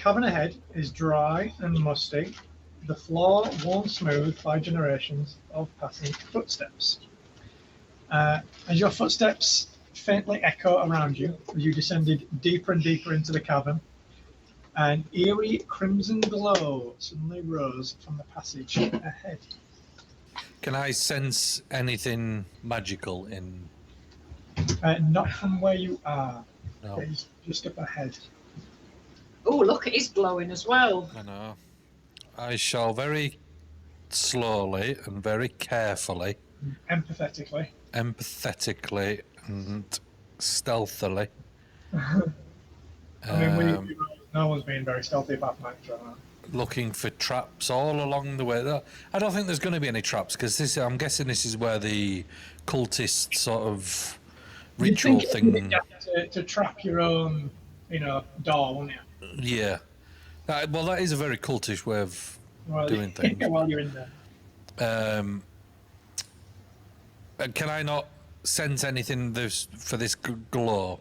cavern ahead is dry and musty, the floor worn smooth by generations of passing footsteps. As your footsteps faintly echo around you, as you descended deeper and deeper into the cavern, an eerie crimson glow suddenly rose from the passage ahead. Can I sense anything magical in? Not from where you are. No. It's just up ahead. Oh, look, it is glowing as well. I know. I shall very slowly and very carefully, Empathetically. empathetically and stealthily. I mean, no one's being very stealthy apart from Actor. Looking for traps all along the way. I don't think there's going to be any traps because I'm guessing this is where the cultist sort of ritual thing. To trap your own, door, wouldn't you? Yeah. Well, that is a very cultish way of doing things. While you're in there. Can I not sense anything for this glow?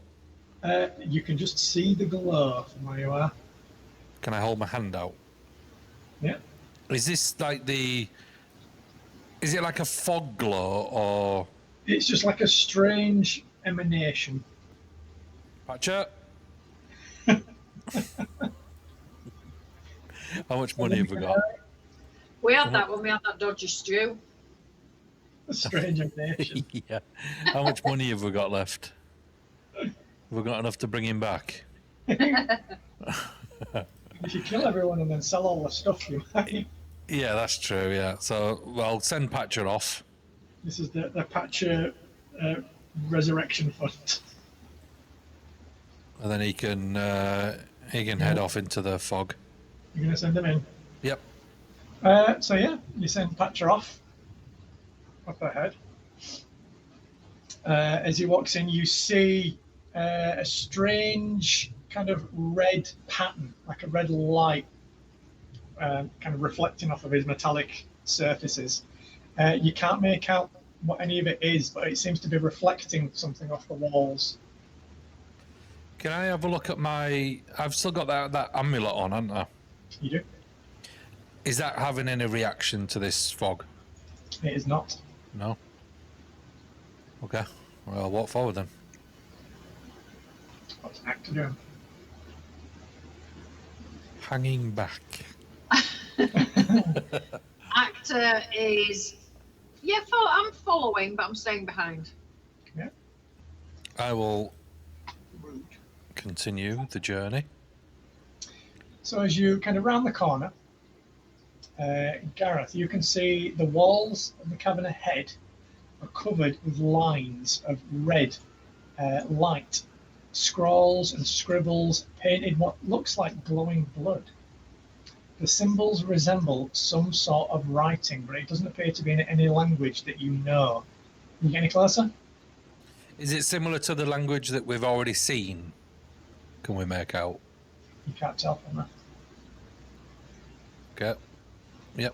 You can just see the glow from where you are. Can I hold my hand out? Yeah. Is this like is it like a fog glow or? It's just like a strange emanation. Patcher? How much money have we got? We had that when we had that dodgy stew. A strange emanation. Yeah. How much money have we got left? Have we got enough to bring him back? If you kill everyone and then sell all the stuff, you might. Yeah, that's true, yeah. So, well, send Patcher off. This is the Patcher resurrection fund. And then he can head off into the fog. You're going to send him in? Yep. So yeah, you send Patcher off up ahead. As he walks in, you see a strange kind of red pattern, like a red light, kind of reflecting off of his metallic surfaces. You can't make out what any of it is, but it seems to be reflecting something off the walls. Can I have a look at I've still got that amulet on, haven't I? You do? Is that having any reaction to this fog? It is not. No. Okay. Well, walk forward then. What's Actor doing? Hanging back. Actor is... Yeah, I'm following, but I'm staying behind. Yeah. I will continue the journey. So as you kind of round the corner, Gareth, you can see the walls of the cavern ahead are covered with lines of red light, scrawls and scribbles painted what looks like glowing blood. The symbols resemble some sort of writing, but it doesn't appear to be in any language that you know. Can you get any closer? Is it similar to the language that we've already seen? Can we make out? You can't tell from that. Okay. Yep.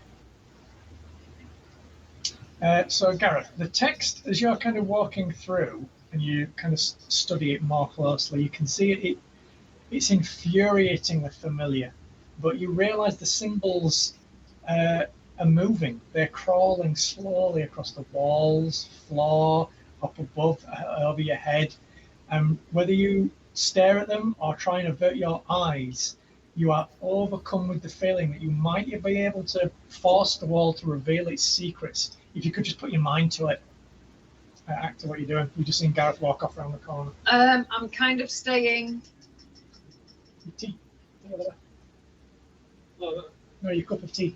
So Gareth, the text, as you're kind of walking through and you kind of study it more closely, you can see it's infuriatingly familiar, but you realize the symbols are moving. They're crawling slowly across the walls, floor, up above, over your head. Whether you stare at them or try and avert your eyes, you are overcome with the feeling that you might be able to force the wall to reveal its secrets if you could just put your mind to it. Actor, what you're doing? You've just seen Gareth walk off around the corner. I'm kind of staying... Your tea. Over there. Oh, no, your cup of tea.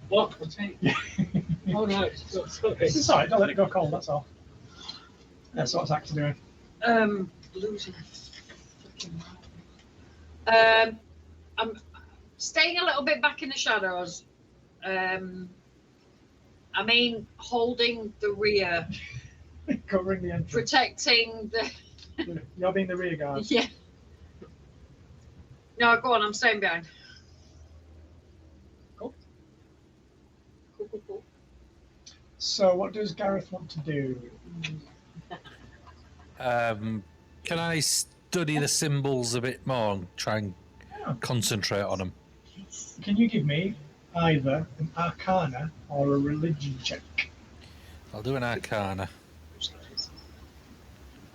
What? Tea? Oh no, it's okay. It's alright, don't let it go cold, that's all. That's what's Actor doing. Losing. I'm staying a little bit back in the shadows. I mean, holding the rear, Covering the entrance. protecting the. You're being the rear guard. Yeah. No, go on. I'm staying behind. Cool. Cool. So what does Gareth want to do? Can I study the symbols a bit more and try and Yeah. concentrate on them? Can you give me either an Arcana or a Religion check? I'll do an Arcana.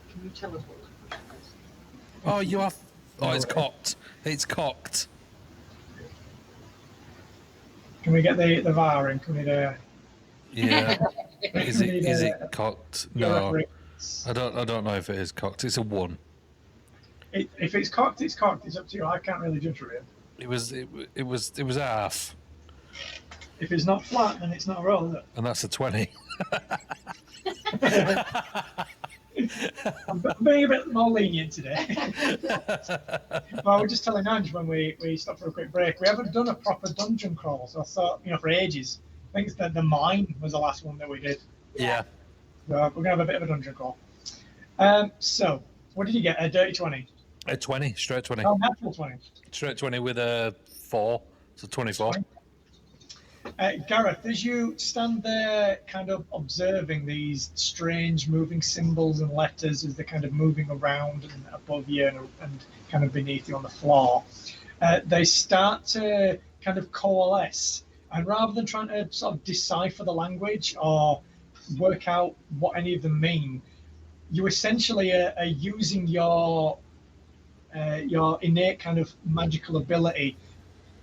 Can you tell us what the question is? Oh, you have. Oh, it's No. cocked. It's cocked. Can we get the VAR in? Can we Yeah. Is we need it cocked? a No. referee? I don't know if it is cocked. It's a 1. If it's cocked, it's cocked. It's up to you. I can't really judge for it. It was half, If it's not flat, then it's not a roll, is it? and that's a 20. I'm being a bit more lenient today. Well, I was just telling Ange when we stopped for a quick break, we haven't done a proper dungeon crawl, so I thought, for ages. I think it's the mine was the last one that we did. Yeah. So we're going to have a bit of a dungeon crawl. So, what did you get? A dirty 20? A 20, straight 20. Oh, natural 20. Straight 20 with a 4, so 24. Gareth, as you stand there kind of observing these strange moving symbols and letters as they're kind of moving around and above you and kind of beneath you on the floor, they start to kind of coalesce. And rather than trying to sort of decipher the language or work out what any of them mean, you essentially are using your innate kind of magical ability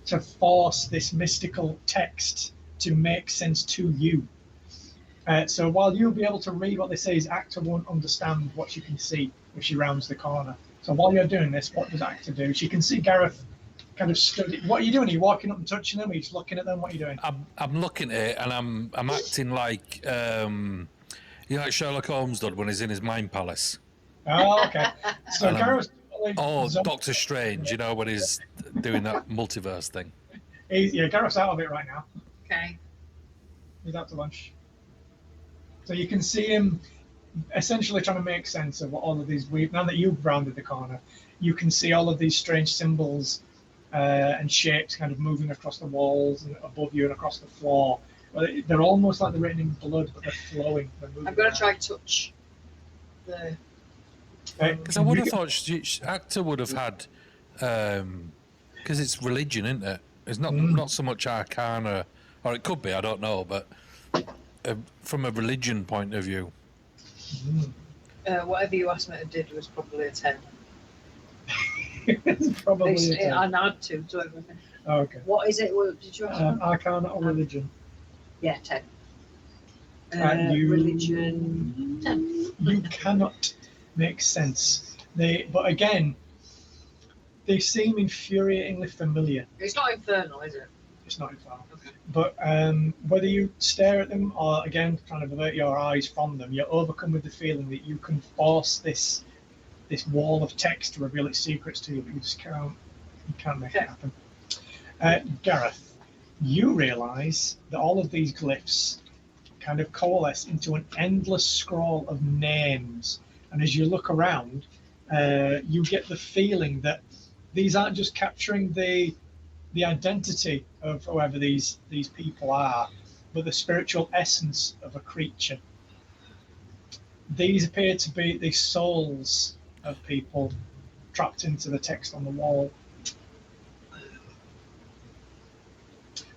to force this mystical text to make sense to you. So while you'll be able to read what they say, Actor won't understand what she can see if she rounds the corner. So while you're doing this, what does Actor do? She can see Gareth kind of study. What are you doing? Are you walking up and touching them? Are you just looking at them? What are you doing? I'm looking at it and I'm acting like like Sherlock Holmes did when he's in his mind palace. Oh, okay. So And Gareth. Doctor Strange, when he's doing that multiverse thing. Gareth's out of it right now. Okay. He's out to lunch. So you can see him essentially trying to make sense of what all of these now that you've rounded the corner, you can see all of these strange symbols and shapes kind of moving across the walls and above you and across the floor. Well, they're almost like they're written in blood, but they're flowing. They're moving I'm going around. to try and touch the. Because I would have thought Actor would have had, because it's religion, isn't it? It's not so much Arcana, or it could be, I don't know, but from a religion point of view. Whatever you asked me to do was probably a 10. Probably. A 10. I nod to everything. Oh, okay. What is it? What did you ask me? Arcana or religion? Yeah, 10. You- Religion 10. You cannot make sense. But again, they seem infuriatingly familiar. It's not infernal, is it? It's not infernal. Okay. But whether you stare at them or again trying to avert your eyes from them, you're overcome with the feeling that you can force this wall of text to reveal its secrets to you, but you just can't. You can't make it happen. Gareth, you realise that all of these glyphs kind of coalesce into an endless scroll of names, and as you look around, you get the feeling that these aren't just capturing the identity of whoever these people are, but the spiritual essence of a creature. These appear to be the souls of people trapped into the text on the wall.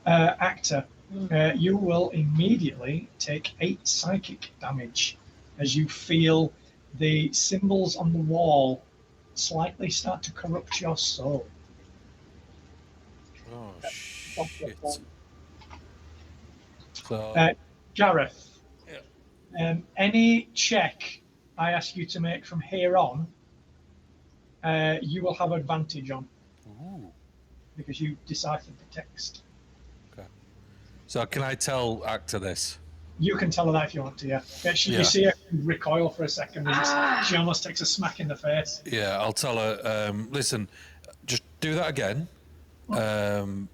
Actor, you will immediately take 8 psychic damage as you feel the symbols on the wall slightly start to corrupt your soul. Oh, shit. So, Gareth, any check I ask you to make from here on, you will have advantage on ooh. because you deciphered the text. So can I tell Actor this? You can tell her that if you want to, yeah. You see her recoil for a second as she almost takes a smack in the face. Yeah, I'll tell her, listen, just do that again and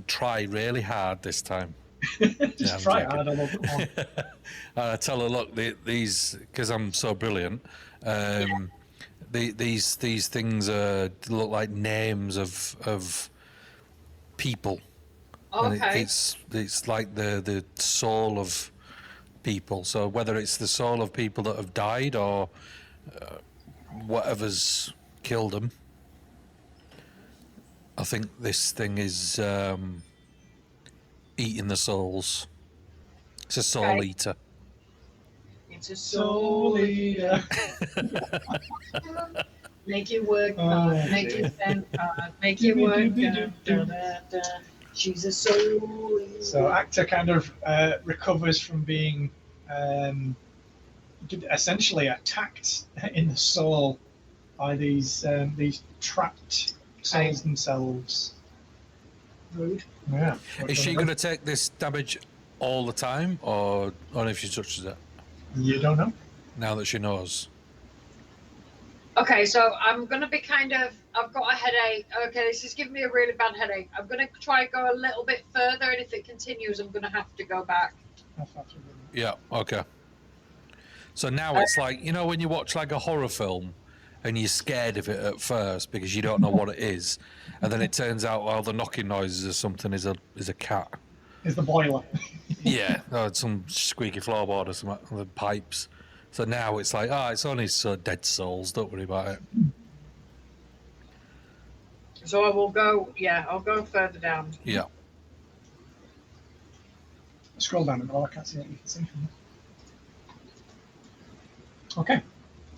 try really hard this time. Just try hard a little bit more. I tell her, look, these, because I'm so brilliant, these things look like names of people. And Okay. it's like the soul of people. So whether it's the soul of people that have died or whatever's killed them. I think this thing is eating the souls. It's a soul eater. It's a soul eater. Make it work hard, make it spend hard, make it work hard. She's a soul eater. So Actor kind of recovers from being essentially attacked in the soul by these trapped souls themselves. Rude. Yeah. Is she going to take this damage all the time, or only if she touches it? You don't know. Now that she knows. Okay, so I'm going to be I've got a headache. Okay, this is giving me a really bad headache. I'm going to try and go a little bit further, and if it continues, I'm going to have to go back. Yeah, okay. So now it's like, you know, when you watch like a horror film and you're scared of it at first because you don't know what it is, and then it turns out, well, the knocking noises or something is a cat. Is the boiler. Yeah, or some squeaky floorboard or some the pipes. So now it's like, it's only dead souls, don't worry about it. So I will go, I'll go further down. Yeah. Scroll down a bit, I can't see what you can see from there. Okay.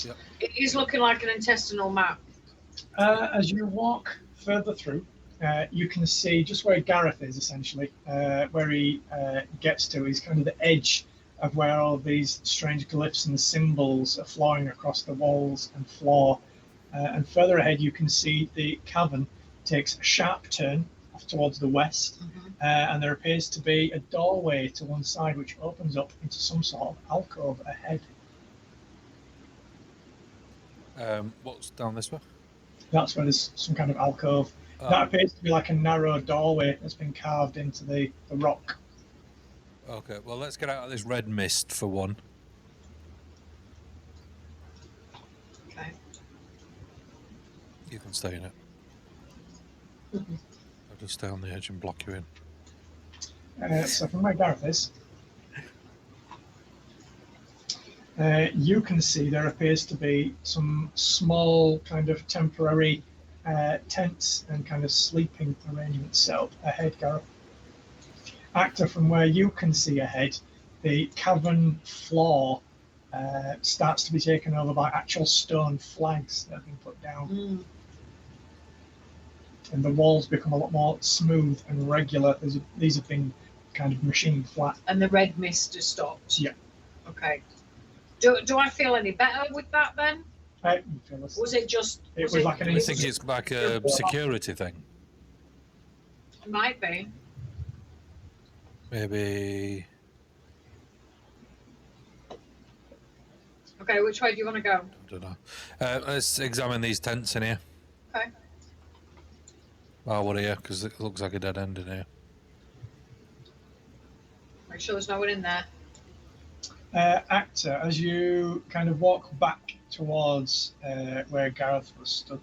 Yep. It is looking like an intestinal map. As you walk further through, you can see just where Gareth is, essentially. Where he gets to is kind of the edge of where all these strange glyphs and symbols are flowing across the walls and floor. And further ahead, you can see the cavern takes a sharp turn off towards the west, and there appears to be a doorway to one side which opens up into some sort of alcove ahead. What's down this way? That's where there's some kind of alcove. That appears to be like a narrow doorway that's been carved into the rock. Okay, well, let's get out of this red mist for one. Okay. You can stay in it. I'll just stay on the edge and block you in. So from where Gareth is, you can see there appears to be some small kind of temporary tents and kind of sleeping arrangements set up ahead, Gareth. Actor, from where you can see ahead, the cavern floor starts to be taken over by actual stone flags that have been put down. And the walls become a lot more smooth and regular. These have been kind of machined flat. And the red mist has stopped? Yeah. Okay. Do I feel any better with that then? Was it just... It was like I think it's like a security thing. It might be. Maybe... Okay, which way do you want to go? I don't know. Let's examine these tents in here. Okay. While we're here, because it looks like a dead end in here. Make sure there's no one in there. Actor, as you kind of walk back towards where Gareth was stood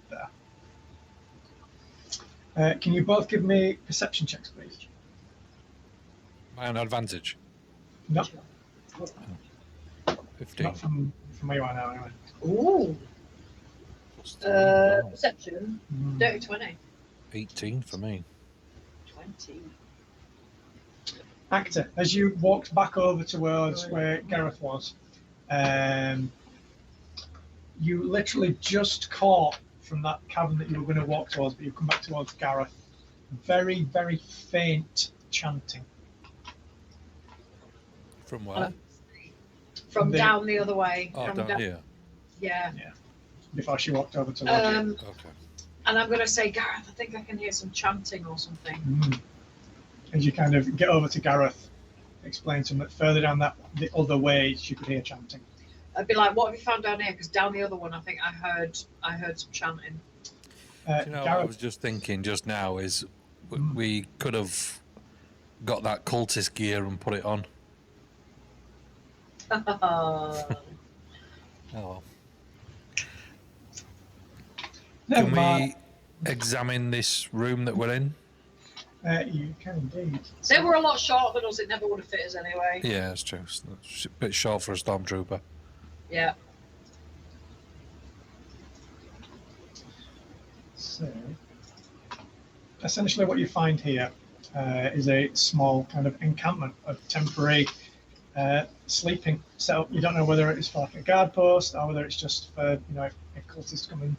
there, can you both give me perception checks, please? An advantage. No. 15. Not from where you are now, anyway. Ooh. Wow. Perception. Dirty 20. 18 for me. 20. Actor, as you walked back over towards where Gareth was, you literally just caught from that cavern that you were going to walk towards, but you come back towards Gareth. Very, very faint chanting. From where? From down the other way. Oh, from down here. Yeah. Before she walked over towards you. Okay. And I'm going to say, Gareth, I think I can hear some chanting or something. As you kind of get over to Gareth, explain to him that further down the other way, she could hear chanting. I'd be like, what have you found down here? Because down the other one, I think I heard some chanting. You know, what I was just thinking just now is we could have got that cultist gear and put it on. Oh well. Can we examine this room that we're in? You can indeed. They were a lot shorter than us. It never would have fit us anyway. Yeah, that's true. It's a bit short for a stormtrooper. Yeah. So, essentially what you find here is a small kind of encampment of temporary sleeping. So you don't know whether it's for like a guard post or whether it's just for, if cultists come and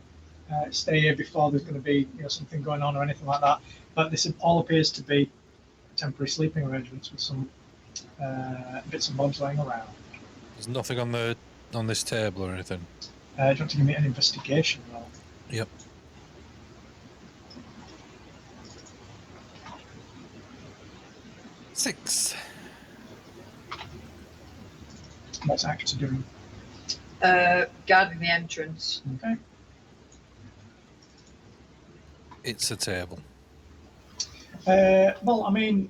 stay here before there's going to be, something going on or anything like that. But this all appears to be temporary sleeping arrangements with some bits and bobs laying around. There's nothing on this table or anything. Do you want to give me an investigation roll? Yep. Six. What's Actor doing? Guarding the entrance. Okay. It's a table. Well, I mean,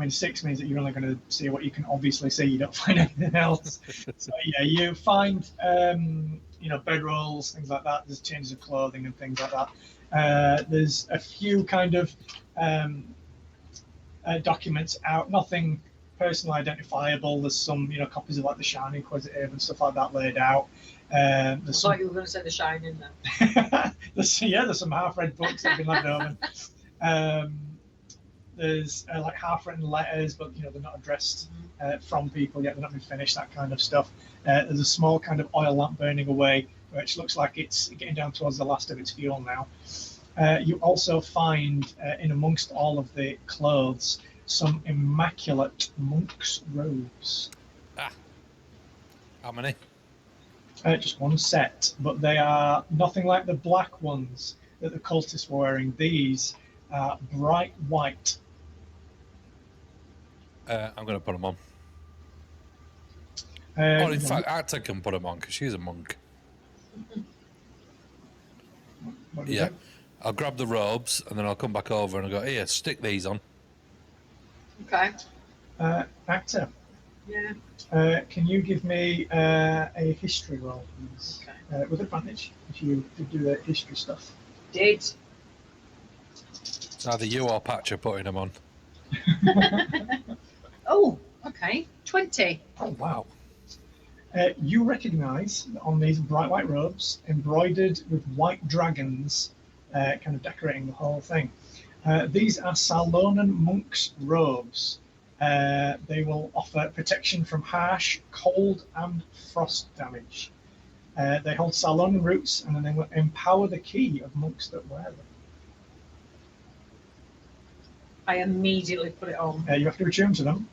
6 means that you're only going to see what you can obviously see. You don't find anything else. So yeah, you find bedrolls, things like that. There's changes of clothing and things like that. There's a few kind of documents out. Nothing personally identifiable. There's some copies of like the Shining Inquisitive and stuff like that laid out. I thought you were going to say the Shining then. there's some half-read books that have been left over. There's like half-written letters, but they're not addressed from people yet. They're not been finished. That kind of stuff. There's a small kind of oil lamp burning away, which looks like it's getting down towards the last of its fuel now. You also find in amongst all of the clothes some immaculate monk's robes. How many? Just one set, but they are nothing like the black ones that the cultists were wearing. These are bright white. I'm going to put them on. Or in fact, Acta can put them on because she's a monk. Yeah. I'll grab the robes and then I'll come back over and I'll go, here, stick these on. Okay. Actor. Yeah. Can you give me a history roll, please? Okay. With advantage, if you do the history stuff. Did. It's either you or Patch are putting them on. Oh, okay. 20. Oh, wow. You recognise on these bright white robes, embroidered with white dragons, kind of decorating the whole thing. These are Salonan monks' robes. They will offer protection from harsh, cold, and frost damage. They hold Salonan roots, and then they will empower the key of monks that wear them. I immediately put it on. You have to attune to them.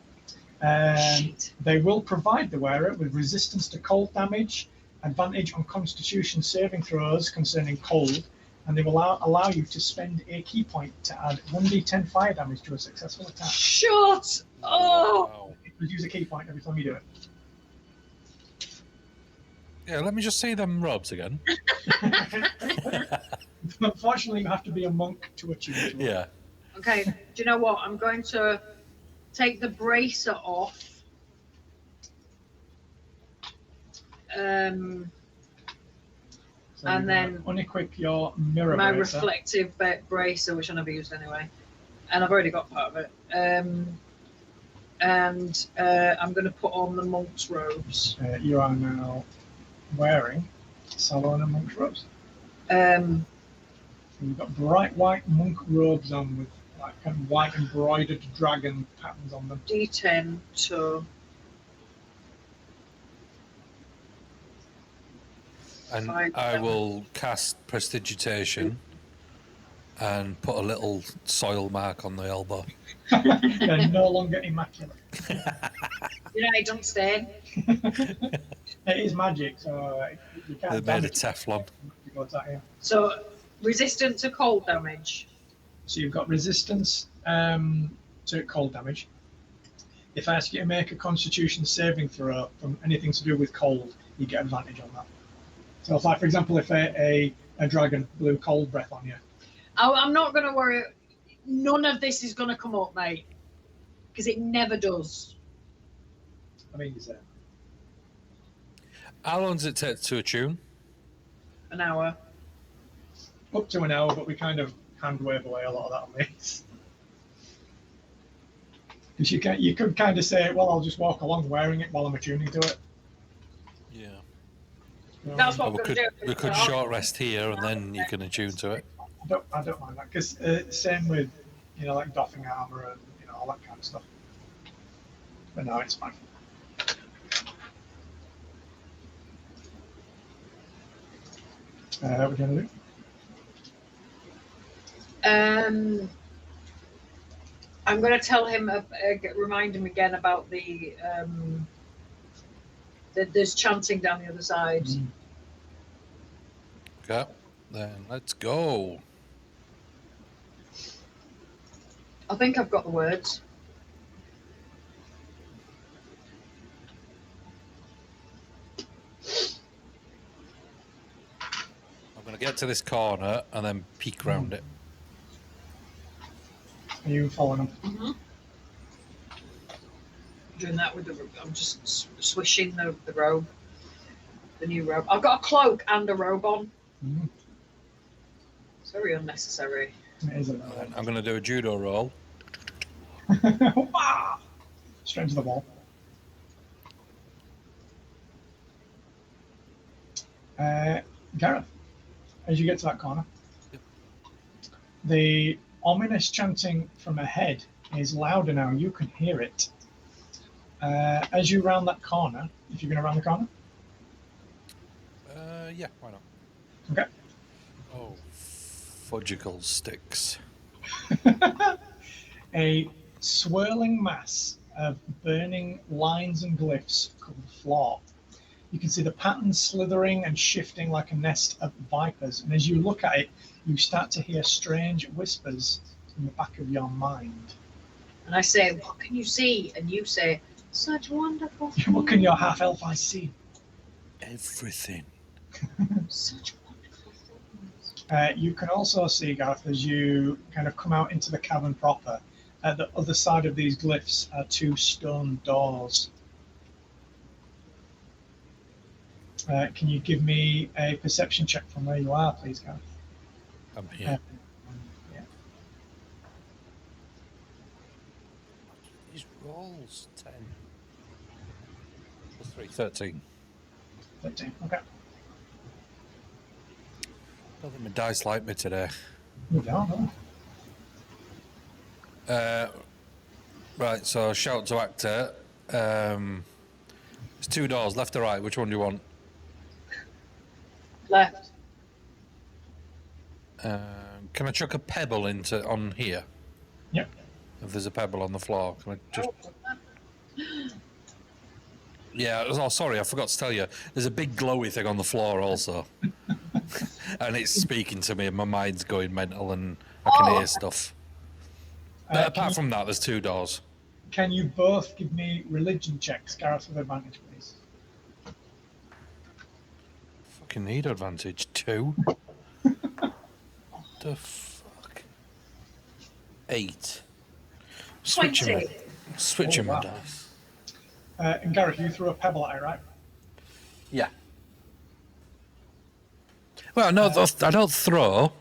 They will provide the wearer with resistance to cold damage, advantage on Constitution saving throws concerning cold, and they will allow you to spend a key point to add 1d10 fire damage to a successful attack. Shut! Oh! Wow. Use a key point every time you do it. Yeah, let me just see them robes again. Unfortunately, you have to be a monk to attune to it. Yeah. Okay, do you know what? I'm going to take the bracer off. So and then unequip your mirror my bracer. reflective bracer, which I never used anyway. And I've already got part of it. I'm going to put on the monk's robes. You are now wearing Salona monk's robes. Um, So you've got bright white monk robes on with like kind of white embroidered dragon patterns on them. D10 to... And I will cast Prestidigitation and put a little soil mark on the elbow. They're no longer immaculate. It don't stain. It is magic, so you can't. They're made of Teflon. So, resistant to cold damage. So you've got resistance to cold damage. If I ask you to make a Constitution saving throw from anything to do with cold, you get advantage on that. So, if, like, for example, if a dragon blew cold breath on you. I'm not going to worry. None of this is going to come up, mate. Because it never does. I mean, you say. How long does it take to attune? An hour. Up to an hour, but we kind of hand wave away a lot of that on these. Because you could kind of say, well, I'll just walk along wearing it while I'm attuning to it. Yeah. That's what We could short rest here and then you can attune to it. I don't mind that because same with like doffing armor and all that kind of stuff. But no, it's fine. What do you want to do? I'm going to tell him, remind him again about there's chanting down the other side. Okay, then let's go. I think I've got the words. I'm going to get to this corner and then peek round it. Are you following him? Mm-hmm. Doing that with I'm just swishing the robe, the new robe. I've got a cloak and a robe on. Mm-hmm. It's very unnecessary. It is I'm going to do a judo roll. Straight into the wall. Gareth, as you get to that corner, the ominous chanting from ahead is louder now. You can hear it. As you round that corner, if you're going to round the corner. Yeah, why not? Okay. Oh, fudgicle sticks. A swirling mass of burning lines and glyphs cover the floor. You can see the patterns slithering and shifting like a nest of vipers. And as you look at it, you start to hear strange whispers in the back of your mind. And I say, what can you see? And you say, such wonderful things. What can your half-elf eyes see? Everything. Such wonderful things. You can also see, Gareth, as you kind of come out into the cavern proper, at the other side of these glyphs are two stone doors. Can you give me a perception check from where you are, please, Gareth? I'm here. Yeah. These rolls, 10. Plus 3, 13. 13, okay. I don't think my dice like me today. You don't, no? Right, so shout to actor. There's two doors, left or right. Which one do you want? Left. Can I chuck a pebble on here? Yep. If there's a pebble on the floor, can I just? Yeah. Oh, sorry, I forgot to tell you. There's a big glowy thing on the floor also, and it's speaking to me, and my mind's going mental, and I can hear stuff. But apart from that, there's two doors. Can you both give me religion checks, Gareth, with advantage, please? Fucking need advantage 2. The fuck? 8. Switching my dice. And Gareth, you threw a pebble at it, right? Yeah. Well, no, I don't throw.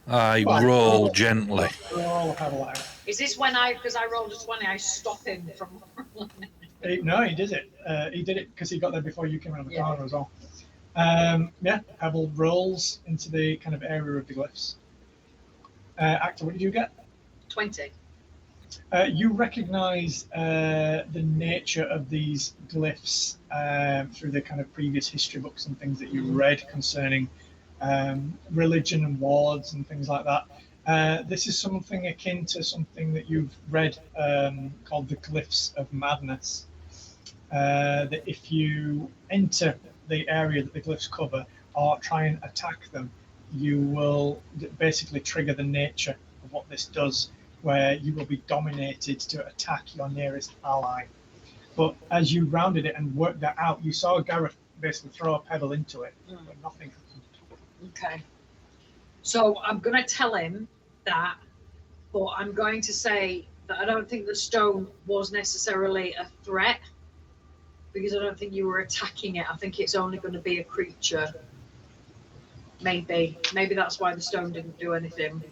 I roll gently. Roll a pebble at it. Is this because I rolled a 20, I stop him from rolling? No, he did it. He did it because he got there before you came around the corner as well. Pebble rolls into the kind of area of the glyphs. Actor, what did you get? 20. You recognize the nature of these glyphs through the kind of previous history books and things that you read concerning religion and wards and things like that. This is something akin to something that you've read called the Glyphs of Madness. That if you enter the area that the glyphs cover or try and attack them, you will basically trigger the nature of what this does, where you will be dominated to attack your nearest ally. But as you rounded it and worked that out, you saw Gareth basically throw a pebble into it, but nothing happened. Okay. So I'm going to tell him that, but I'm going to say that I don't think the stone was necessarily a threat, because I don't think you were attacking it. I think it's only going to be a creature. Maybe that's why the stone didn't do anything.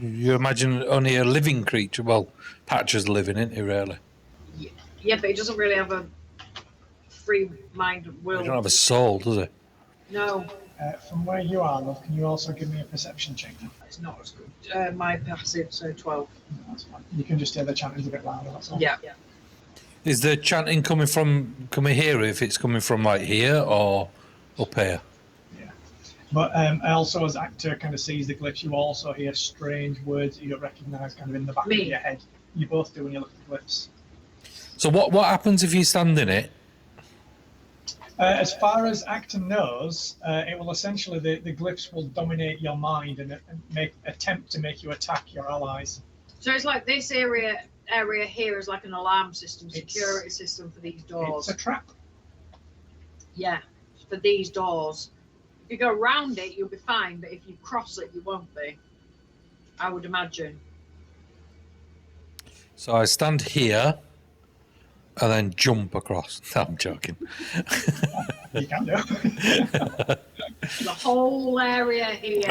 You imagine only a living creature? Well, Patcher's living, isn't he, really? Yeah, but he doesn't really have a free mind will. He don't have a soul, does he? No. From where you are, love, can you also give me a perception check? It's not as good. My passive, so 12. No, that's fine. You can just hear the chanting's a bit louder, that's all. Yeah. Is the chanting coming here? If it's coming from like here or up here? Yeah. But also, as Actor kind of sees the glyphs, you also hear strange words that you don't recognise kind of in the back of your head. You both do when you look at the glyphs. So what happens if you stand in it? As far as Actor knows, it will essentially, the glyphs will dominate your mind and attempt to make you attack your allies. So it's like this area here is like an alarm system, security system for these doors. It's a trap. Yeah, for these doors. If you go around it, you'll be fine, but if you cross it, you won't be. I would imagine. So I stand here and then jump across. No, I'm joking. You can do. The whole area here.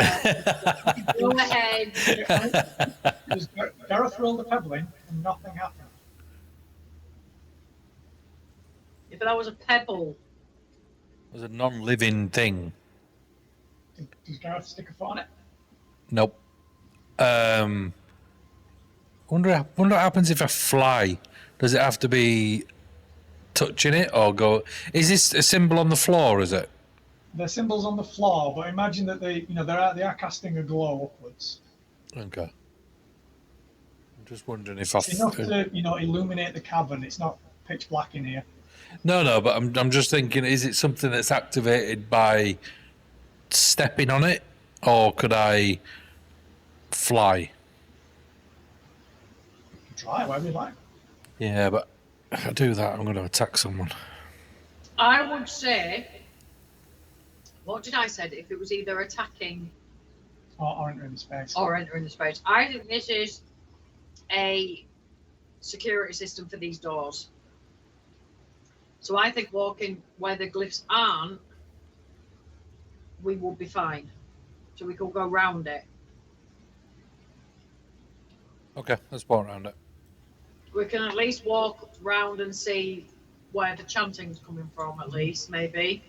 Go ahead. Gareth rolled the pebble in and nothing happened. If that was a pebble. It was a non-living thing. Does Gareth stick a foot on it? Nope. Wonder what happens if I fly. Does it have to be touching it or go? Is this a symbol on the floor? Is it? The symbol's on the floor, but imagine that they are casting a glow upwards. Okay. I'm just wondering if I Enough to illuminate the cavern. It's not pitch black in here. No, but I'm just thinking: is it something that's activated by stepping on it, or could I fly? Try whatever you like. Yeah, but if I do that, I'm going to attack someone. I would say, what did I say? If it was either attacking Or entering the space. or entering the space. I think this is a security system for these doors. So I think walking where the glyphs aren't, we will be fine. So we could go round it. Okay, let's walk around it. We can at least walk round and see where the chanting's coming from, at least, maybe.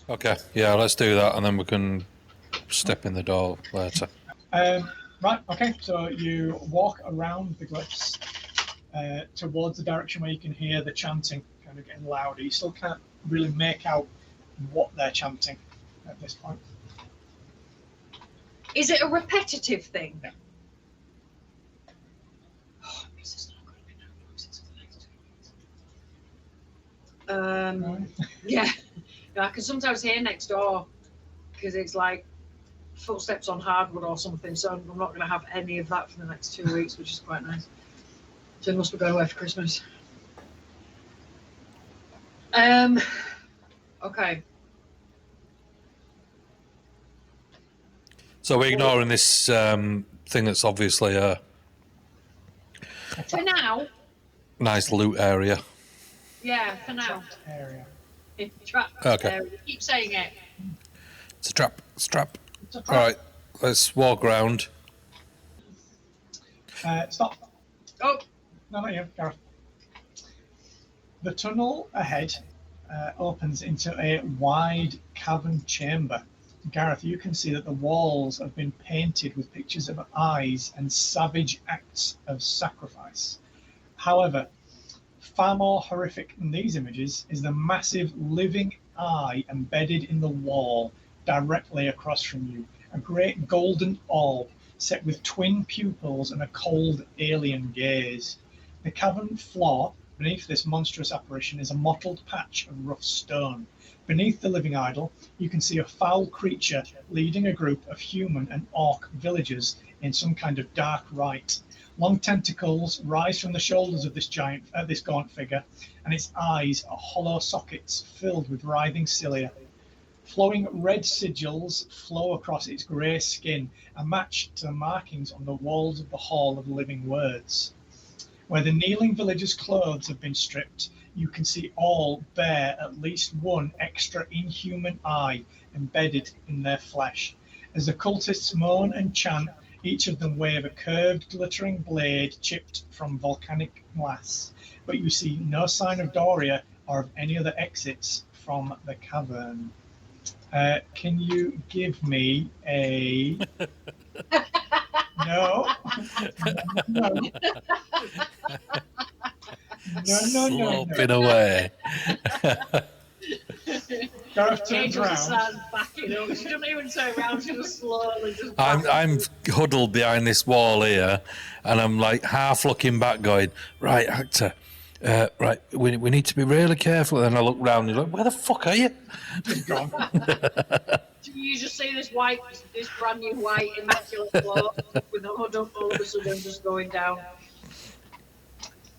Okay, yeah, let's do that, and then we can step in the door later. Right, okay, so you walk around the glyphs towards the direction where you can hear the chanting kind of getting louder. You still can't really make out what they're chanting at this point. Is it a repetitive thing? Yeah. Oh, this is not going to be no noises for the next 2 weeks. Yeah. I can sometimes hear next door because it's like footsteps on hardwood or something. So I'm not going to have any of that for the next 2 weeks, which is quite nice. So we must be going away for Christmas. Okay. So we're ignoring this thing that's obviously a For now. nice loot area. Yeah, for now. Area. Trap. Okay. Area. Keep saying it. It's a trap. It's a trap. It's a All trap. right, let's walk around. Stop. Oh. No, not you, Gareth. The tunnel ahead opens into a wide cavern chamber. Gareth, you can see that the walls have been painted with pictures of eyes and savage acts of sacrifice. However, far more horrific than these images is the massive living eye embedded in the wall directly across from you. A great golden orb set with twin pupils and a cold alien gaze. The cavern floor beneath this monstrous apparition is a mottled patch of rough stone. Beneath the living idol, you can see a foul creature leading a group of human and orc villagers in some kind of dark rite. Long tentacles rise from the shoulders of this gaunt figure, and its eyes are hollow sockets filled with writhing cilia. Flowing red sigils flow across its grey skin and match to the markings on the walls of the Hall of Living Words. Where the kneeling villagers' clothes have been stripped, you can see all bear at least one extra inhuman eye embedded in their flesh. As the cultists moan and chant, each of them wave a curved, glittering blade chipped from volcanic glass. But you see no sign of Doria or of any other exits from the cavern. Can you give me a... No. No. Sloping away. Gareth turns Angel just around. starts backing up. She doesn't even turn around. She just slowly just. I'm huddled behind this wall here, and I'm like half looking back, going, "Right, actor, right, we need to be really careful." And I look round, and you're like, "Where the fuck are you?" Gone. You just see this brand new white immaculate cloth with the hood up, all of a sudden just going down.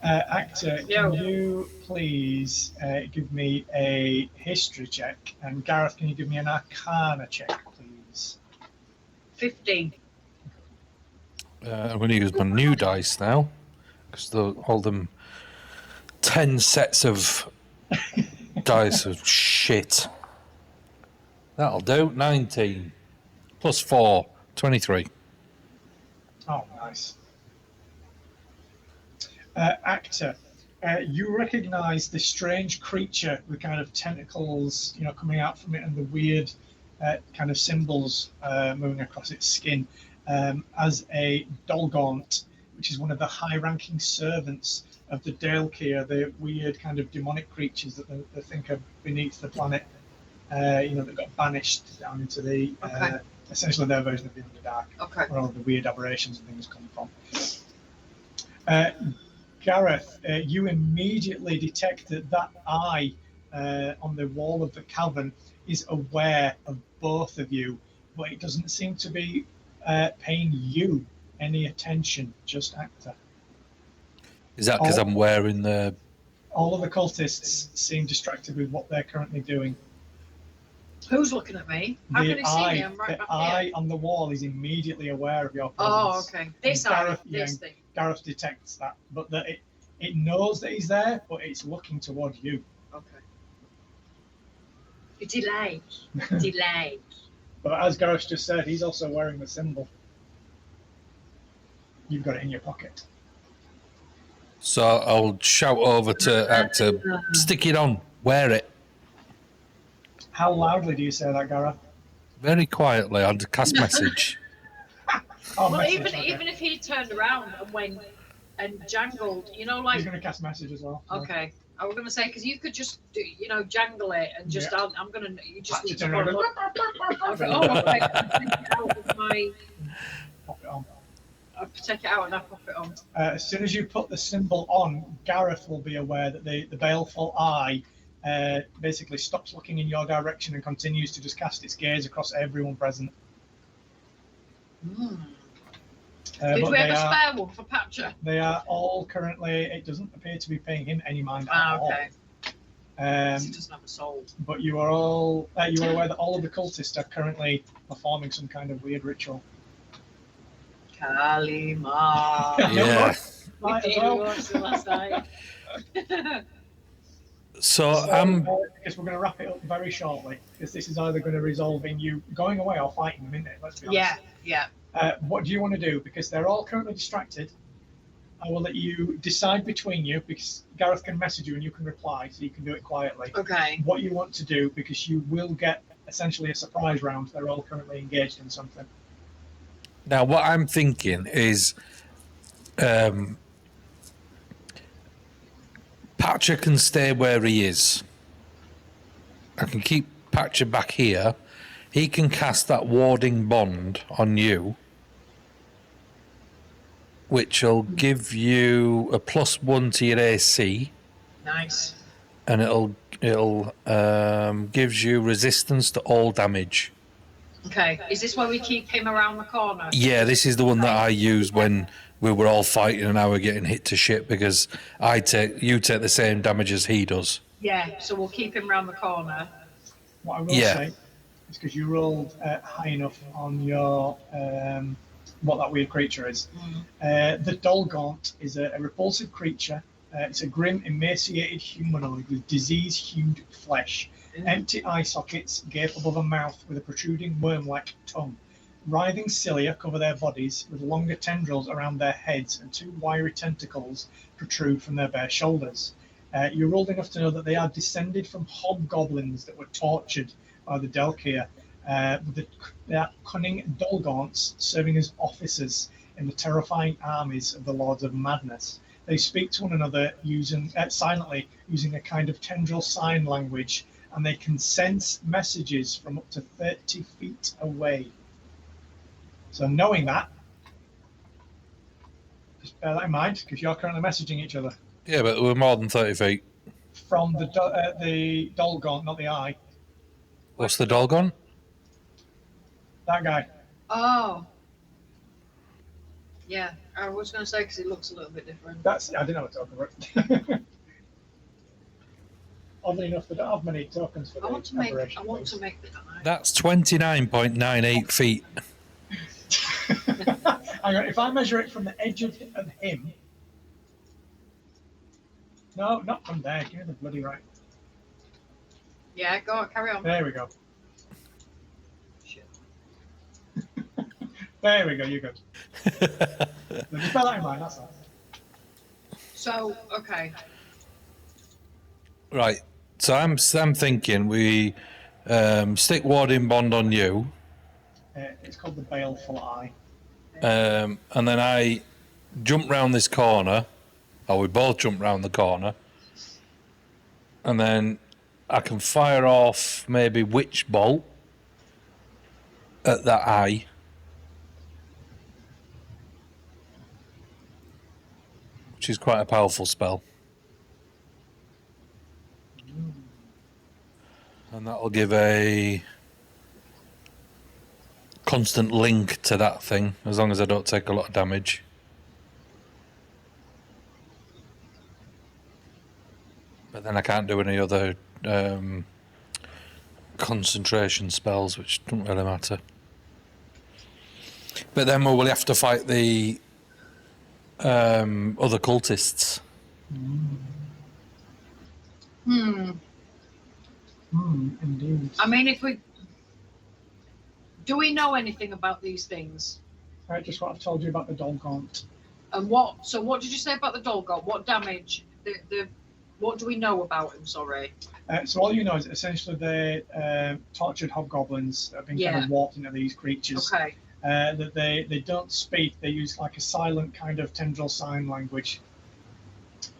Actor, can you please give me a history check? And Gareth, can you give me an arcana check, please? 15. I'm going to use my new dice now, because all them 10 sets of dice of shit. That'll do. 19 plus 4, 23. Oh, nice. Actor, you recognise the strange creature with kind of tentacles, coming out from it, and the weird kind of symbols moving across its skin as a Dolgaunt, which is one of the high-ranking servants of the Dalekeer, the weird kind of demonic creatures that they think are beneath the planet. That got banished down into the essentially their version of the Underdark, where all the weird aberrations and things come from. Gareth, you immediately detect that eye on the wall of the cavern is aware of both of you, but it doesn't seem to be paying you any attention, just actor. Is that because I'm wearing the... All of the cultists seem distracted with what they're currently doing. Who's looking at me? How can he see me? I'm right back here. The eye on the wall is immediately aware of your presence. Oh, okay. This eye, this thing. Gareth detects that, but that it knows that he's there, but it's looking toward you. Okay. Delayed. Delayed. But as Gareth just said, he's also wearing the symbol. You've got it in your pocket. So I'll shout over to actor, stick it on, wear it. How loudly do you say that, Gareth? Very quietly, on the cast message. Even if he turned around and went and jangled, like... He's going to cast message as well. So. Okay. I was going to say, because you could just, jangle it and just, I'm going to, you just need to pop it on. I'll take it out and I'll pop it on. As soon as you put the symbol on, Gareth will be aware that the baleful eye basically stops looking in your direction and continues to just cast its gaze across everyone present. Did we have a spare one for Patcher? They are all currently... It doesn't appear to be paying him any mind at all. Okay. He doesn't have a soul. But you are all... you are aware that all of the cultists are currently performing some kind of weird ritual. Kalima. Yeah. Might as well. Last night. So I guess we're going to wrap it up very shortly, because this is either going to resolve in you going away or fighting them, isn't it? Let's be honest. Yeah. What do you want to do? Because they're all currently distracted. I will let you decide between you, because Gareth can message you and you can reply, so you can do it quietly. Okay. What you want to do, because you will get essentially a surprise round. They're all currently engaged in something. now what I'm thinking is Patcher can stay where he is. I can keep Patcher back here. He can cast that warding bond on you, which will give you a +1 to your AC. Nice. And it'll gives you resistance to all damage. Okay. Is this where we keep him around the corner? Yeah, this is the one that I used when we were all fighting and I were getting hit to shit, because you take the same damage as he does. Yeah, so we'll keep him around the corner. What I will say is, because you rolled high enough on your what that weird creature is. The Dolgaunt is a repulsive creature. It's a grim, emaciated humanoid with disease-hued flesh, empty eye sockets gape above a mouth with a protruding worm-like tongue. Writhing cilia cover their bodies, with longer tendrils around their heads, and two wiry tentacles protrude from their bare shoulders. You're old enough to know that they are descended from hobgoblins that were tortured by the Delkir, with their cunning Dolgaunts serving as officers in the terrifying armies of the Lords of Madness. They speak to one another silently, using a kind of tendril sign language, and they can sense messages from up to 30 feet away. So knowing that, just bear that in mind, because you're currently messaging each other. Yeah, but we're more than 30 feet. From the Dolgaunt, not the eye. What's the Dolgon? That guy. Oh. Yeah, I was going to say because it looks a little bit different. I didn't know what to talk about. Oddly enough, they don't have many tokens for I want to make the die. That's 29.98 feet. Hang on, if I measure it from the edge of him. No, not from there. Give me the bloody right. Yeah, go on, carry on. There we go. Shit. There we go, you're good. Just bear that in mind, that's all. So, okay. Right. So I'm thinking we stick Warding Bond on you. It's called the Baleful Eye. And then I jump round this corner, or we both jump round the corner, and then I can fire off maybe Witch Bolt at that eye. Which is quite a powerful spell. And that'll give a constant link to that thing, as long as I don't take a lot of damage. But then I can't do any other concentration spells, which don't really matter. But then we'll have to fight the other cultists. Indeed. I mean, do we know anything about these things? Just what I've told you about the Dolgaunt. And what did you say about the Dolgaunt? What damage? What do we know about him? Sorry. So all you know is essentially they're tortured hobgoblins that have been kind of warped into these creatures. Okay. That they don't speak. They use like a silent kind of tendril sign language.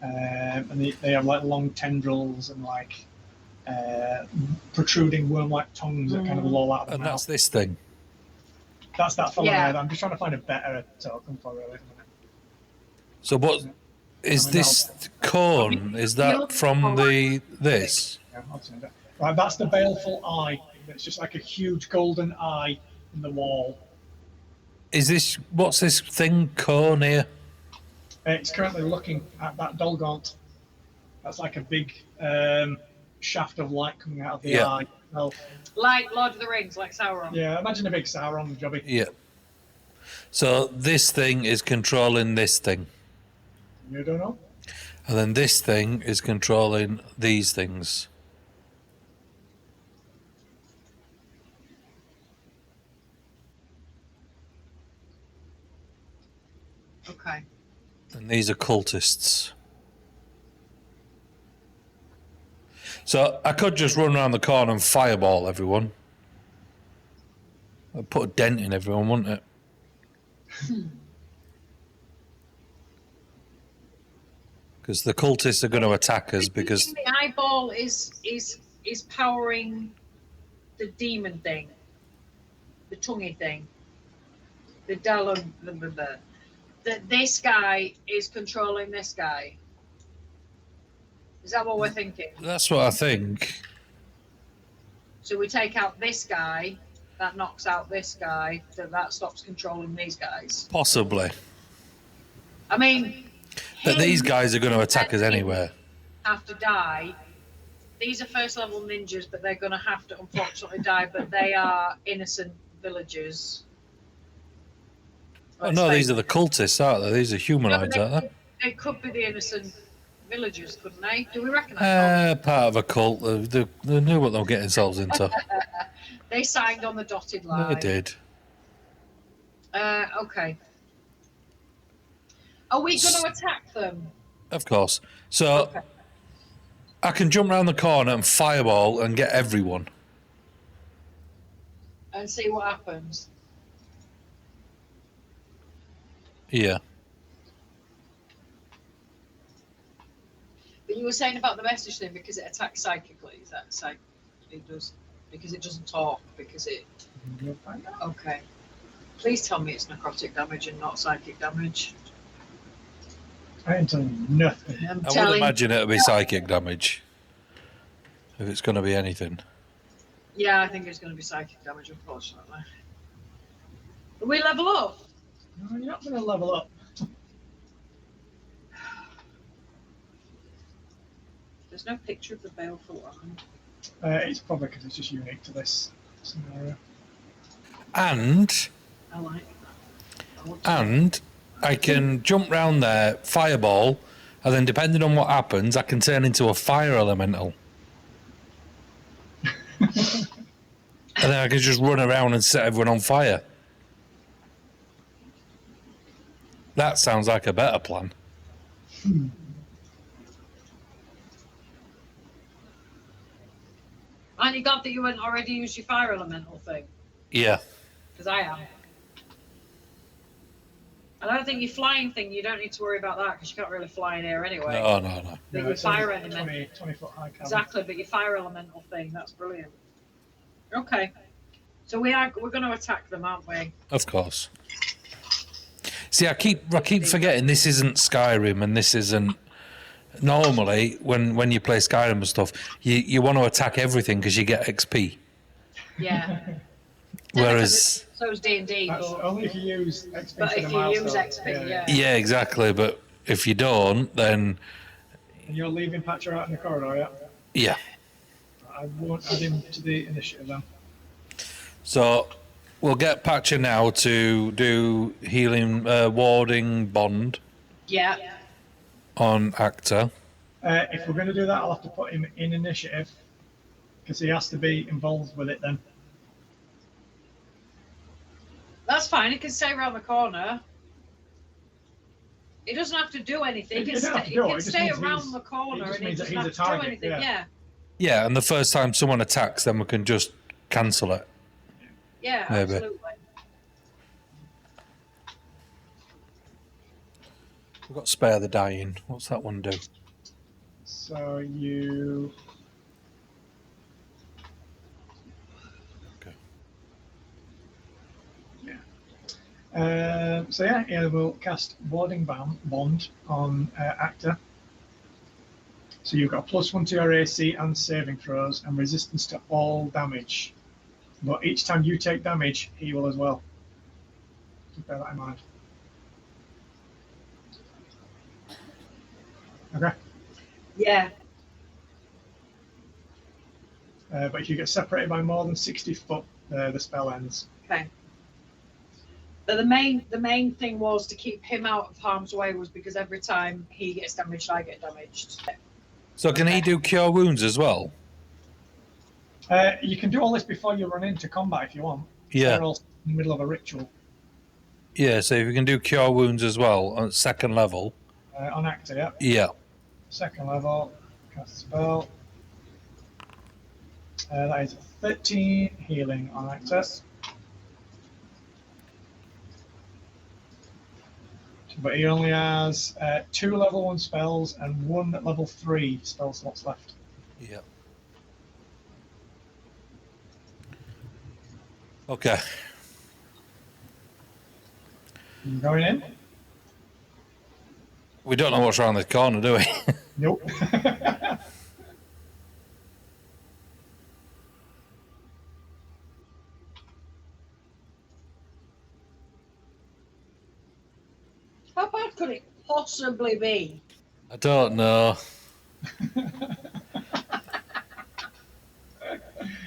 And they have like long tendrils and like protruding worm-like tongues that kind of loll out of the And mouth. that's this thing. That's that fellow Yeah. there. I'm just trying to find a better token for it. So what is this cone? Is that from this? Yeah, I'll send it. Right, that's the Baleful Eye. It's just like a huge golden eye in the wall. What's this thing cone here? It's currently looking at that Dolgaunt. That's like a big shaft of light coming out of the eye. Well, Like Lord of the Rings, like Sauron. yeah, imagine a big Sauron jobby. Yeah. So this thing is controlling this thing. You don't know? And then this thing is controlling these things. Okay. And these are cultists. So I could just run around the corner and fireball everyone. I'd put a dent in everyone, wouldn't it? Because the cultists are going to attack us because the eyeball is powering the demon thing, the tonguey thing, the Dalum. That this guy is controlling this guy. Is that what we're thinking? that's what I think. So we take out this guy, that knocks out this guy, that stops controlling these guys. Possibly. I mean, But these guys are going to attack us anyway. Have to die. These are first level ninjas, but they're going to have to unfortunately die. But they are innocent villagers. Oh, no, these are the cultists, aren't they? These are humanoids, aren't they? They could be the innocent villagers, couldn't they? Do we recognise them? Part of a cult. They knew what they were getting themselves into. They signed on the dotted line. They did. Okay. Are we going to attack them? Of course. So Okay. I can jump around the corner and fireball and get everyone. And see what happens. Yeah. But you were saying about the message thing because it attacks psychically. Is that it does because it doesn't talk because it. You'll find out. Okay. Please tell me it's necrotic damage and not psychic damage. I ain't telling you nothing. I'm I would telling. imagine it'll be psychic damage. If it's going to be anything. Yeah, I think it's going to be psychic damage, unfortunately. But we level up. No, you're not going to level up. There's no picture of the baleful one. It's probably because it's just unique to this scenario. And I like that. I want to- And I can jump round there, fireball, and then depending on what happens, I can turn into a fire elemental. And then I can just run around and set everyone on fire. That sounds like a better plan. Aren't you glad that you hadn't already used your fire elemental thing? Yeah. Because I am. I don't think your flying thing, you don't need to worry about that because you can't really fly in here anyway. No. But No, your it's fire only elemental. 20 foot high cabin. Exactly, but your fire elemental thing, that's brilliant. Okay. So we're going to attack them, aren't we? Of course. See, I keep forgetting this isn't Skyrim and this isn't. Normally, when you play Skyrim and stuff, you want to attack everything because you get XP. Yeah. Whereas, So is D&D, That's but only if you use XP But for if the you use milestone. XP, yeah. yeah, exactly. But if you don't, then And you're leaving Patcher out in the corridor, yeah? yeah. I won't add him to the initiative then. So we'll get Patcher now to do healing, warding bond yeah. on Actor. If we're going to do that, I'll have to put him in initiative because he has to be involved with it then. That's fine. He can stay around the corner. He doesn't have to do anything. He He doesn't can, have to stay, do he it, can it just stay means around he's- the corner it just and he means that doesn't he's have a to do target, anything. yeah. Yeah. Yeah, and the first time someone attacks, then we can just cancel it. Yeah, Maybe. absolutely. We've got spare the dying. What's that one do? So you. Okay. Yeah. So yeah, we'll cast Warding Bond on Actor. So you've got a +1 to your AC and saving throws and resistance to all damage. But each time you take damage, he will as well. So bear that in mind. Okay. Yeah. But if you get separated by more than 60 foot, the spell ends. Okay. But the main thing was to keep him out of harm's way was because every time he gets damaged, I get damaged. So can he do cure wounds as well? You can do all this before you run into combat if you want. Yeah. They're all in the middle of a ritual Yeah, so if you can do cure wounds as well on second level. on Actor, yeah. Yeah. Second level, cast spell. That is 13 healing on Actor. But he only has 2 level 1 spells and 1 level 3 spell slots left. Yeah. Okay. You going in? We don't know what's around the corner, do we? Nope. How bad could it possibly be? I don't know.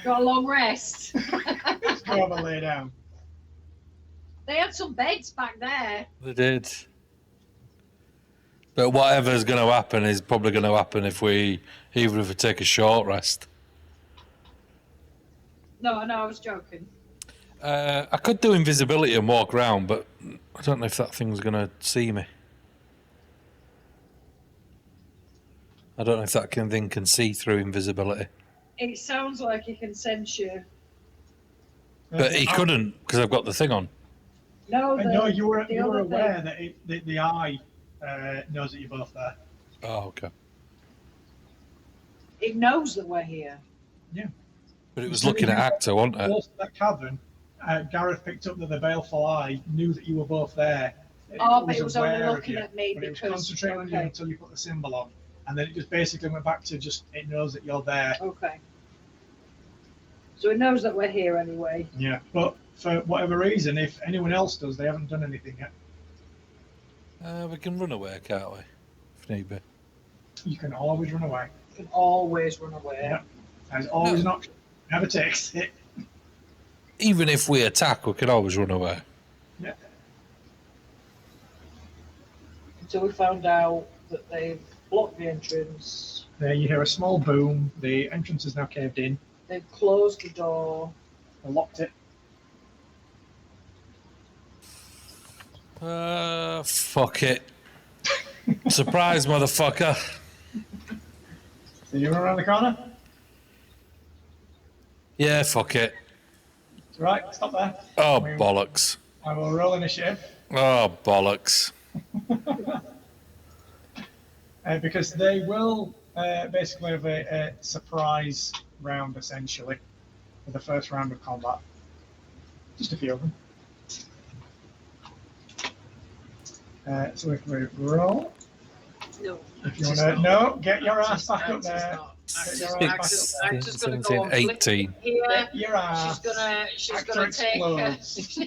Got a long rest. Just go over and lay down. They had some beds back there. They did. But whatever's going to happen is probably going to happen even if we take a short rest. No, I was joking. I could do invisibility and walk around, but I don't know if that thing's going to see me. I don't know if that thing can see through invisibility. It sounds like he can sense you. But he couldn't because I've got the thing on. No, No, you were the other aware thing. that the eye knows that you're both there. Oh, okay. It knows that we're here. But it was looking at Actor, wasn't it? Close to that cavern, Gareth picked up that the baleful eye knew that you were both there. But it was only aware of looking you, at me but it was because. concentrating on you Okay. until you put the symbol on, and then it just basically went back to just it knows that you're there. Okay. So it knows that we're here anyway. Yeah, but for whatever reason, if anyone else does, they haven't done anything yet. We can run away, can't we? If need be. You can always run away. You can always run away. Yeah, there's always an option. Never takes it. Even if we attack, we can always run away. Yeah. Until we found out that they've blocked the entrance. There you hear a small boom. The entrance is now caved in. They've closed the door. They locked it. Fuck it. Surprise, motherfucker. So you run around the corner. Yeah, fuck it. Right, stop there. Oh, bollocks. I will roll initiative. Oh, bollocks. Because they will basically have a surprise round, essentially, for the first round of combat. Just a few of them. So if we roll, No. if you want to, get your ass back up there. Actor's Six, gonna 17, go on 18. here. Get your ass. She's Actor gonna take. explodes.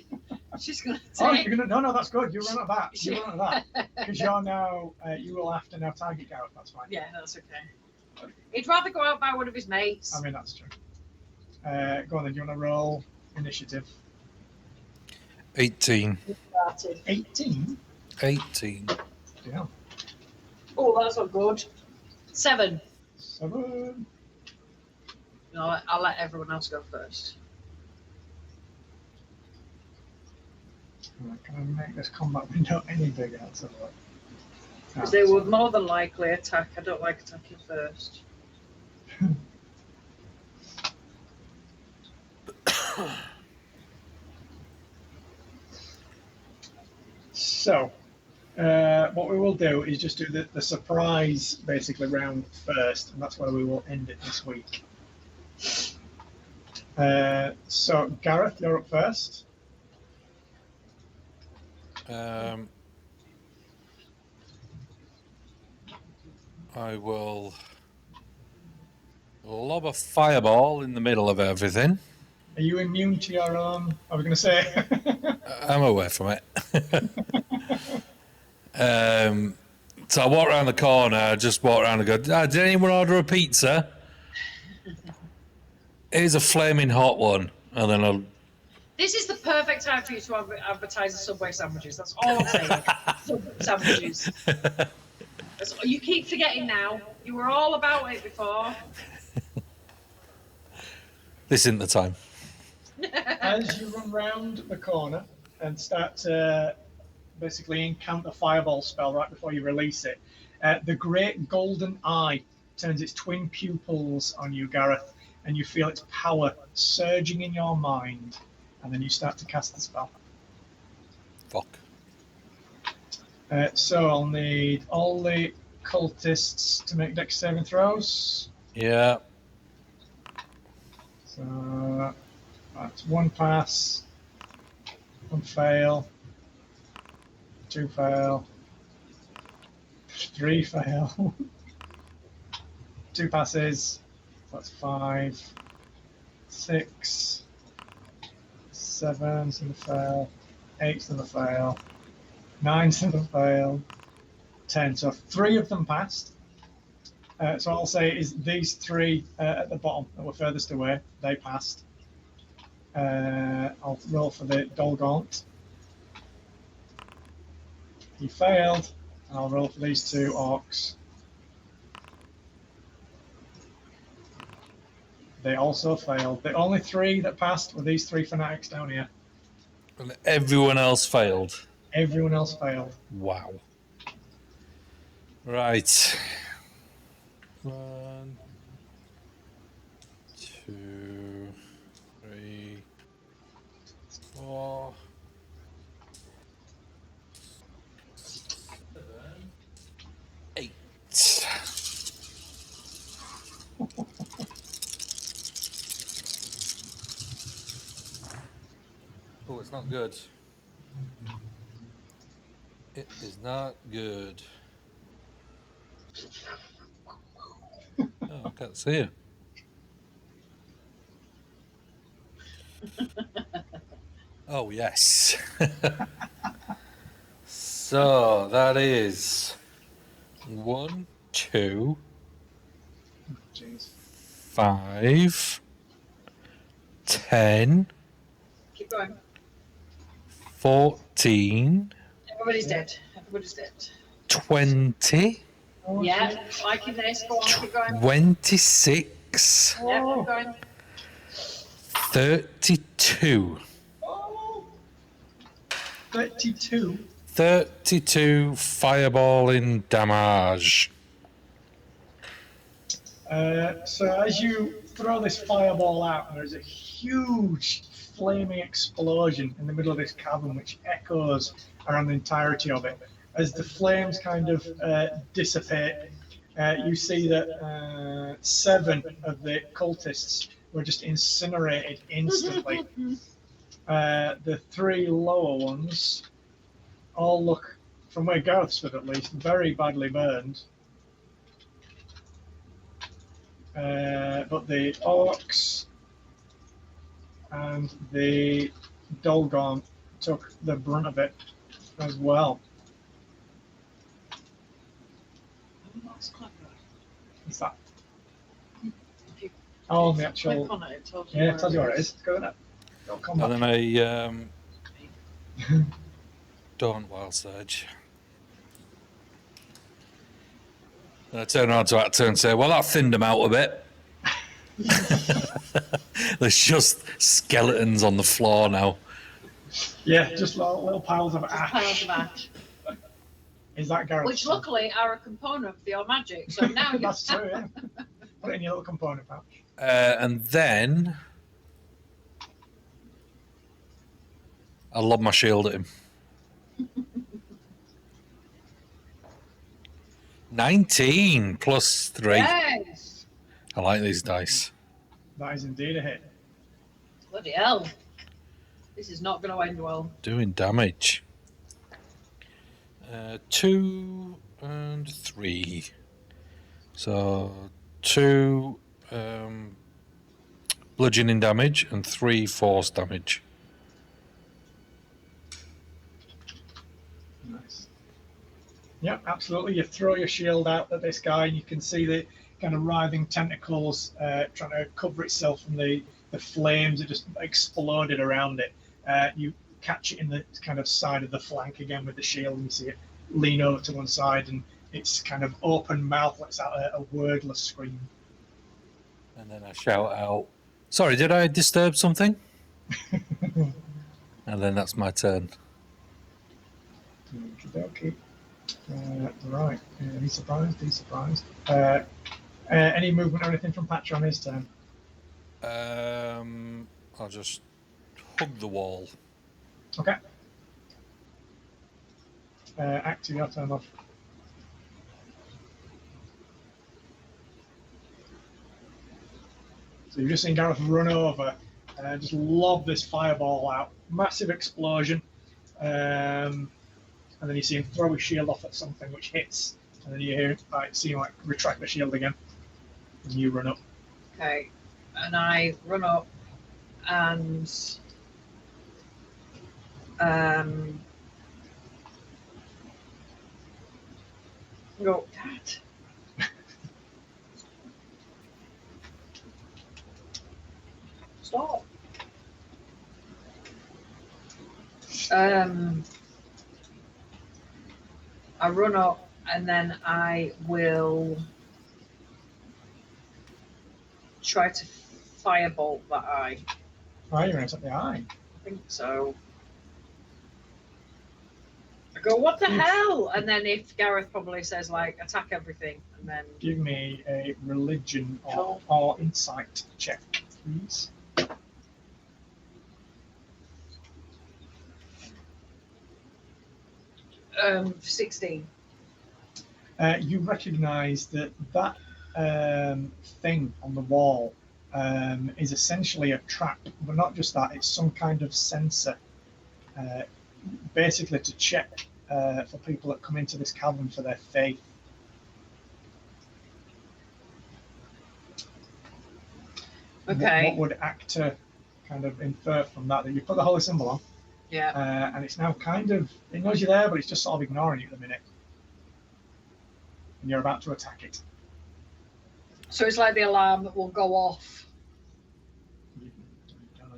She's gonna Oh, take. you're gonna no, that's good. You run at that. You run at that because you're now. You will have to now target Gareth. That's fine. Yeah, that's okay. He'd rather go out by one of his mates. I mean, that's true. Go on then. Do you want to roll initiative? 18. Started. 18. 18. Yeah. Oh, that's not good. 7. 7. No, I'll let everyone else go first. Can I make this combat window any bigger? Let's have a look. Because they would more than likely attack. I don't like attacking first. So, what we will do is just do the surprise, basically, round first, and that's where we will end it this week. So, Gareth, you're up first. I will lob a fireball in the middle of everything. Are you immune to your own? I was going to say. I'm away from it. So I walk around the corner, I just walk around and go, did anyone order a pizza? Here's a flaming hot one. And then I'll... This is the perfect time for you to advertise the Subway sandwiches. That's all I'm saying. Subway sandwiches. You keep forgetting now. You were all about it before. This isn't the time. As you run round the corner and start to basically incant the fireball spell right before you release it, the great golden eye turns its twin pupils on you, Gareth, and you feel its power surging in your mind, and then you start to cast the spell. Fuck. So I'll need all the cultists to make dex saving throws. Yeah. So that's 1 pass, 1 fail, 2 fail, 3 fail, 2 passes, so that's 5, 6, 7's gonna fail, 8's gonna fail, 9's gonna fail, 10. So 3 of them passed. So I'll say is these 3 at the bottom that were furthest away, they passed. I'll roll for the Dolgaunt. He failed, and I'll roll for these 2 orcs. They also failed. The only 3 that passed were these 3 fanatics down here. And everyone else failed. Everyone else failed. Wow. Right. 1, 2, 3, 4, 7, 8. Oh, it's not good. It is not good. Oh, I can't see you. Oh, yes. So that is 1, 2, Jeez. 5, 10, Keep going. 14, Everybody's dead. Everybody's dead. 20, Oh, Yeah, liking this. Go on, keep going. 26, Yeah, keep going. 32. Oh, 32. 32 fireballing damage. So as you throw this fireball out, there's a huge flaming explosion in the middle of this cavern, which echoes around the entirety of it. As the flames kind of dissipate, you see that 7 of the cultists were just incinerated instantly. The 3 lower ones all look, from where Gareth stood at least, very badly burned. But the orcs and the Dolgon took the brunt of it as well. That's clever. What's that? If you Oh, the click actual. on it, it tells you Yeah, where it tells you where it is. Go in it. Go And combat. then I don't wild surge. And I turn around to Actor and say, well, that thinned them out a bit. There's just skeletons on the floor now. Yeah, just little piles of Just ash. piles of ash. Is that Gareth? Which luckily are a component of your magic. So now you That's true, yeah. Put it in your little component pouch. And then I lob my shield at him. 19 plus 3. Yes. I like these dice. That is indeed a hit. Bloody hell. This is not going to end well. Doing damage. 2 and 3. So 2 bludgeoning damage and 3 force damage. Nice. Yeah, absolutely. You throw your shield out at this guy, and you can see the kind of writhing tentacles trying to cover itself from the flames that just exploded around it. You catch it in the kind of side of the flank again with the shield, and you see it lean over to one side, and its kind of open mouth lets out a wordless scream. And then I shout out, sorry, did I disturb something? And then that's my turn. Okay. Right. He's surprised. He's surprised. Any movement or anything from Patch on his turn? I'll just hug the wall. Okay. Active your turn off. So you've just seen Gareth run over and just lob this fireball out. Massive explosion. And then you see him throw his shield off at something which hits. And then you hear see him like retract the shield again. And you run up. Okay. And I run up and go, Dad. Stop. I run up and then I will try to firebolt that eye. Right, you're going to take the eye. I think so. I go, what the hell? And then if Gareth probably says, like, attack everything, and then... Give me a religion or insight check, please. 16. You recognise that thing on the wall is essentially a trap, but not just that, it's some kind of sensor, basically to check for people that come into this cavern for their faith. Okay. What would Actor kind of infer from that? That you put the holy symbol on, Yeah. and it's now kind of, it knows you're there, but it's just sort of ignoring you at the minute. And you're about to attack it. So it's like the alarm that will go off.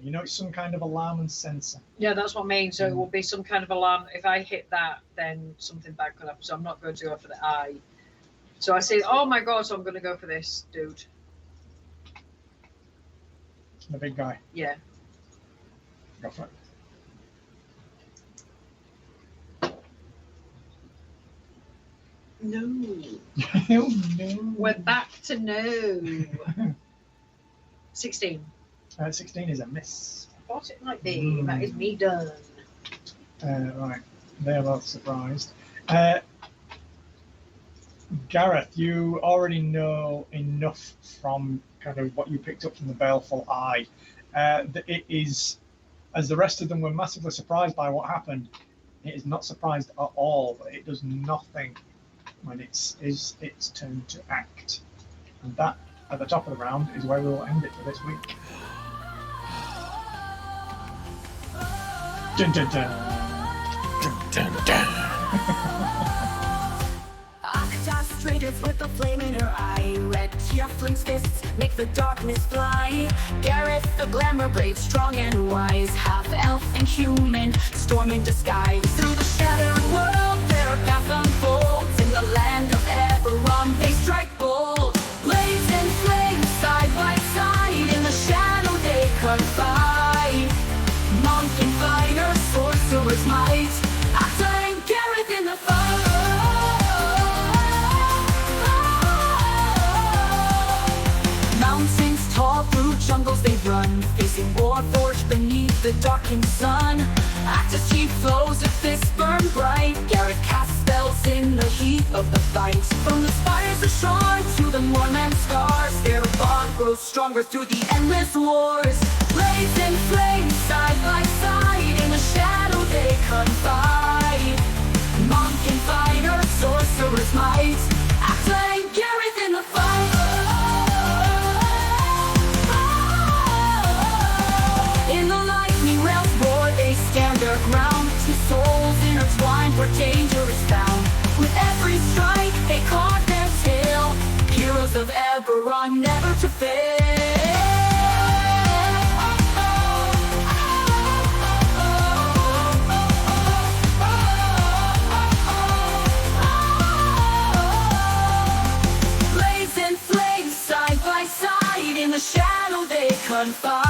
You know, it's some kind of alarm and sensor. Yeah, that's what I mean. So it will be some kind of alarm. If I hit that, then something bad could happen. So I'm not going to go for the eye. So I say, oh my god, so I'm going to go for this dude. The big guy. Yeah. Go for it. No. Oh, no. We're back to no. 16. 16 is a miss. I thought it might be. That is me done. Right. They're both surprised. Gareth, you already know enough from kind of what you picked up from the baleful eye that it is, as the rest of them were massively surprised by what happened, it is not surprised at all, but it does nothing when it's its turn to act. And that, at the top of the round, is where we will end it for this week. Dun, dun, dun. Dun, dun, dun. Traders with a flame in her eye. Red tiefling's fists make the darkness fly. Gareth, the glamour blade, strong and wise. Half elf and human, storm in disguise. Through the shattered world, their path unfolds. In the land of Eberron, they strike bold. Blades and flames, side by side. In the shadow, they confide. Monk and fighter, sorcerer's might. Actor and Gareth in the fight. Jungles they run, facing war forged beneath the darkened sun. Actor's cheap flows of fists burn bright. Gareth casts spells in the heat of the fight. From the spires of shore to the moorman's scars, their bond grows stronger through the endless wars. Blades and flames side by side, in the shadow they confide. Monk and fighter, sorcerer's might. Actor and Gareth in the fight. Ground, two souls intertwined where danger is found. With every strike, they carve their tale. Heroes of Eberron, never to fail. Blades and flames, side by side. In the shadow, they confide.